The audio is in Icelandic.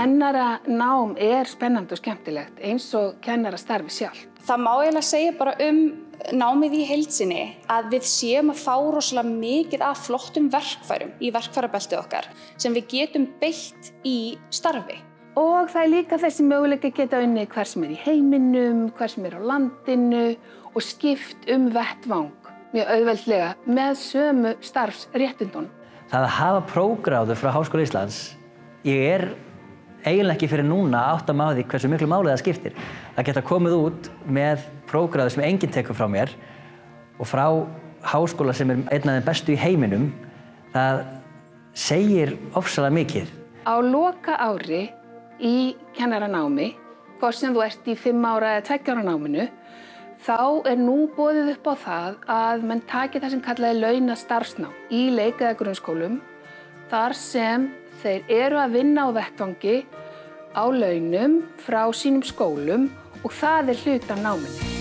Kennaranám spennandi og skemmtilegt eins og kennarastarfi sjálft. Það má eiginlega segja bara námið í heild sinni að við séum að fá rosalega mikið af flottum verkfærum í verkfærabeltið okkar sem við getum beitt í starfi. Og það líka þessi möguleika að geta unnið hver sem í heiminum, hver sem á landinu og skipt vettvang mjög auðveldlega með sömu starfsréttindunum. Það að hafa prófgráðu frá Háskóla Íslands, ég eiginlega ekki fyrir núna að átta mig á því hversu miklu máli það skiptir. Það geta komið út með prófgráðu sem enginn tekur frá mér og frá háskóla sem einn af þeim bestu í heiminum, það segir ofsalega mikið. Á lokaári í kennaranámi, hvort sem þú ert í 5 ára eða 2 ára náminu, þá nú boðið upp á það að menn taki það sem kallaði launað starfsnám í leik- eða grunnskólum, þar sem þeir eru að vinna á vettvangi á launum frá sínum skólum og það hluti af náminu.